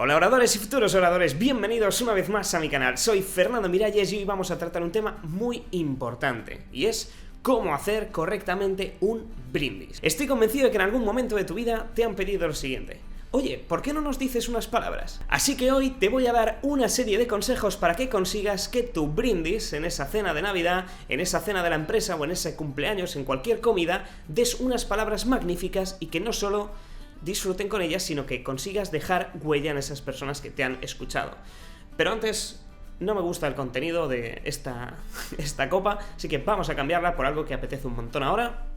Hola oradores y futuros oradores, bienvenidos una vez más a mi canal. Soy Fernando Miralles y hoy vamos a tratar un tema muy importante y es cómo hacer correctamente un brindis. Estoy convencido de que en algún momento de tu vida te han pedido lo siguiente: oye, ¿por qué no nos dices unas palabras? Así que hoy te voy a dar una serie de consejos para que consigas que tu brindis, en esa cena de Navidad, en esa cena de la empresa o en ese cumpleaños, en cualquier comida, des unas palabras magníficas y que no solo disfruten con ellas, sino que consigas dejar huella en esas personas que te han escuchado. Pero antes, no me gusta el contenido de esta copa, así que vamos a cambiarla por algo que apetece un montón ahora.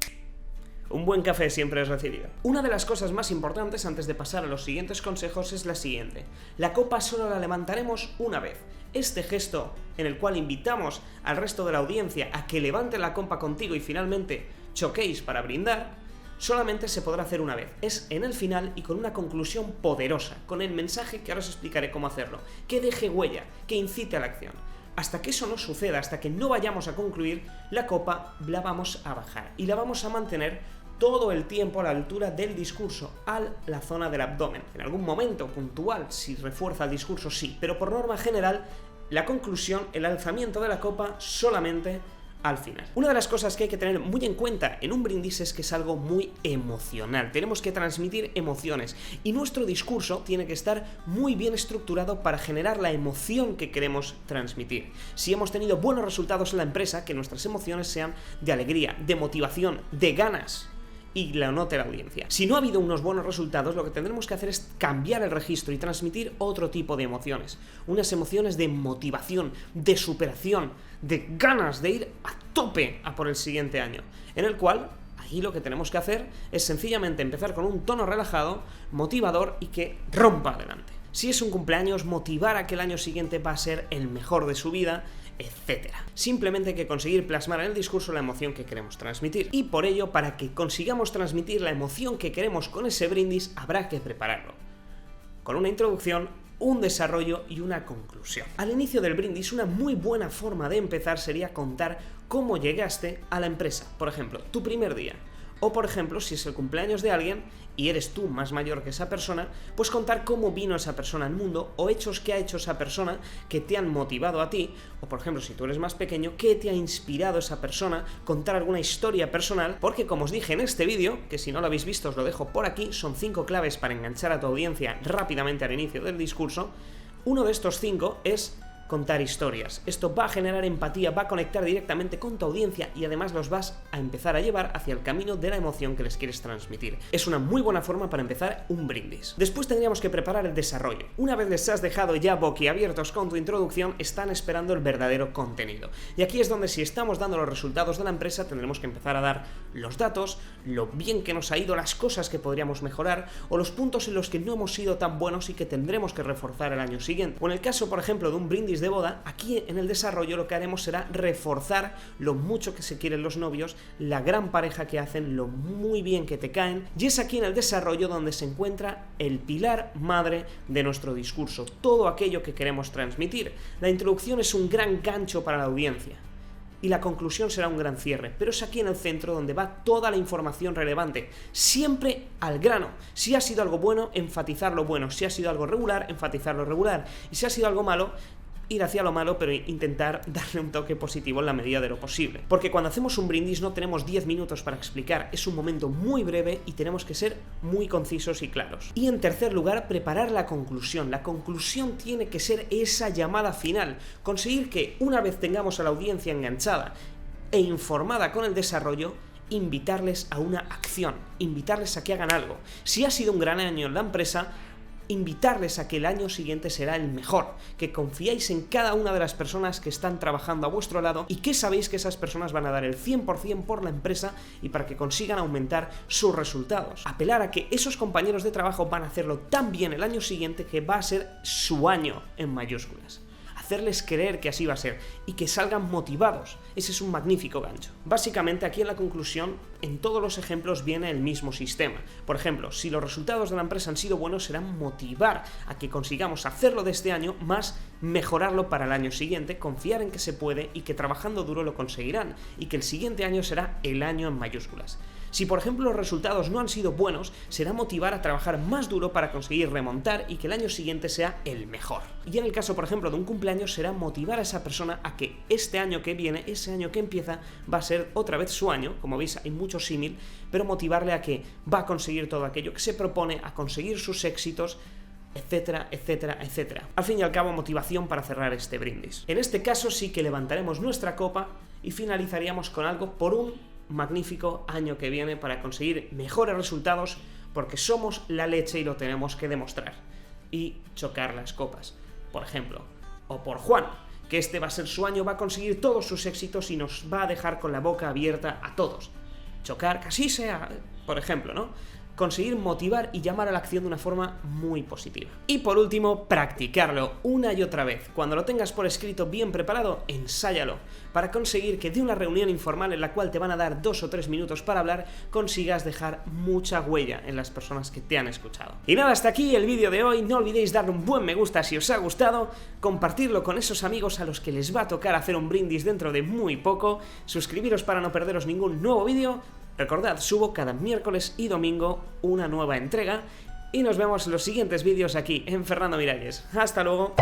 Un buen café siempre es recibido. Una de las cosas más importantes antes de pasar a los siguientes consejos es la siguiente: la copa solo la levantaremos una vez. Este gesto en el cual invitamos al resto de la audiencia a que levante la copa contigo y finalmente choquéis para brindar, solamente se podrá hacer una vez. Es en el final y con una conclusión poderosa, con el mensaje que ahora os explicaré cómo hacerlo, que deje huella, que incite a la acción. Hasta que eso no suceda, hasta que no vayamos a concluir, la copa la vamos a bajar y la vamos a mantener todo el tiempo a la altura del discurso, a la zona del abdomen. En algún momento puntual, si refuerza el discurso, sí, pero por norma general, la conclusión, el alzamiento de la copa, solamente al final. Una de las cosas que hay que tener muy en cuenta en un brindis es que es algo muy emocional. Tenemos que transmitir emociones y nuestro discurso tiene que estar muy bien estructurado para generar la emoción que queremos transmitir. Si hemos tenido buenos resultados en la empresa, que nuestras emociones sean de alegría, de motivación, de ganas, y la note la audiencia. Si no ha habido unos buenos resultados, lo que tendremos que hacer es cambiar el registro y transmitir otro tipo de emociones. Unas emociones de motivación, de superación, de ganas de ir a tope a por el siguiente año, en el cual ahí lo que tenemos que hacer es sencillamente empezar con un tono relajado, motivador y que rompa adelante. Si es un cumpleaños, motivar a que el año siguiente va a ser el mejor de su vida, etc. Simplemente hay que conseguir plasmar en el discurso la emoción que queremos transmitir. Y por ello, para que consigamos transmitir la emoción que queremos con ese brindis, habrá que prepararlo con una introducción, un desarrollo y una conclusión. Al inicio del brindis, una muy buena forma de empezar sería contar cómo llegaste a la empresa. Por ejemplo, tu primer día. O por ejemplo, si es el cumpleaños de alguien y eres tú más mayor que esa persona, pues contar cómo vino esa persona al mundo o hechos que ha hecho esa persona que te han motivado a ti. O por ejemplo, si tú eres más pequeño, ¿qué te ha inspirado esa persona? Contar alguna historia personal, porque como os dije en este vídeo, que si no lo habéis visto os lo dejo por aquí, son 5 claves para enganchar a tu audiencia rápidamente al inicio del discurso. Uno de estos 5 es contar historias. Esto va a generar empatía, va a conectar directamente con tu audiencia y además los vas a empezar a llevar hacia el camino de la emoción que les quieres transmitir. Es una muy buena forma para empezar un brindis. Después tendríamos que preparar el desarrollo. Una vez les has dejado ya boquiabiertos con tu introducción, están esperando el verdadero contenido. Y aquí es donde, si estamos dando los resultados de la empresa, tendremos que empezar a dar los datos, lo bien que nos ha ido, las cosas que podríamos mejorar o los puntos en los que no hemos sido tan buenos y que tendremos que reforzar el año siguiente. O en el caso, por ejemplo, de un brindis de boda, aquí en el desarrollo lo que haremos será reforzar lo mucho que se quieren los novios, la gran pareja que hacen, lo muy bien que te caen, y es aquí en el desarrollo donde se encuentra el pilar madre de nuestro discurso, todo aquello que queremos transmitir. La introducción es un gran gancho para la audiencia y la conclusión será un gran cierre, pero es aquí en el centro donde va toda la información relevante, siempre al grano. Si ha sido algo bueno, enfatizar lo bueno; si ha sido algo regular, enfatizar lo regular; y si ha sido algo malo, ir hacia lo malo, pero intentar darle un toque positivo en la medida de lo posible. Porque cuando hacemos un brindis no tenemos 10 minutos para explicar, es un momento muy breve y tenemos que ser muy concisos y claros. Y en tercer lugar, preparar la conclusión. La conclusión tiene que ser esa llamada final, conseguir que una vez tengamos a la audiencia enganchada e informada con el desarrollo, invitarles a una acción, invitarles a que hagan algo. Si ha sido un gran año en la empresa, invitarles a que el año siguiente será el mejor, que confiáis en cada una de las personas que están trabajando a vuestro lado y que sabéis que esas personas van a dar el 100% por la empresa y para que consigan aumentar sus resultados. Apelar a que esos compañeros de trabajo van a hacerlo tan bien el año siguiente que va a ser su año en mayúsculas. Hacerles creer que así va a ser y que salgan motivados. Ese es un magnífico gancho. Básicamente, aquí en la conclusión, en todos los ejemplos viene el mismo sistema. Por ejemplo, si los resultados de la empresa han sido buenos, será motivar a que consigamos hacerlo de este año, más mejorarlo para el año siguiente, confiar en que se puede y que trabajando duro lo conseguirán y que el siguiente año será el año en mayúsculas. Si por ejemplo los resultados no han sido buenos, será motivar a trabajar más duro para conseguir remontar y que el año siguiente sea el mejor. Y en el caso por ejemplo de un cumpleaños, será motivar a esa persona a que este año que viene, ese año que empieza, va a ser otra vez su año. Como veis hay mucho símil, pero motivarle a que va a conseguir todo aquello que se propone, a conseguir sus éxitos, etcétera, etcétera, etcétera. Al fin y al cabo, motivación para cerrar este brindis. En este caso sí que levantaremos nuestra copa y finalizaríamos con algo por un magnífico año que viene para conseguir mejores resultados, porque somos la leche y lo tenemos que demostrar. Y chocar las copas, por ejemplo. O por Juan, que este va a ser su año, va a conseguir todos sus éxitos y nos va a dejar con la boca abierta a todos. Chocar, que así sea, por ejemplo, ¿no? Conseguir motivar y llamar a la acción de una forma muy positiva. Y por último, practicarlo una y otra vez. Cuando lo tengas por escrito bien preparado, ensáyalo, para conseguir que de una reunión informal en la cual te van a dar 2 o 3 minutos para hablar, consigas dejar mucha huella en las personas que te han escuchado. Y nada, hasta aquí el vídeo de hoy. No olvidéis darle un buen me gusta si os ha gustado, compartirlo con esos amigos a los que les va a tocar hacer un brindis dentro de muy poco, suscribiros para no perderos ningún nuevo vídeo. Recordad, subo cada miércoles y domingo una nueva entrega y nos vemos en los siguientes vídeos aquí en Fernando Miralles. ¡Hasta luego!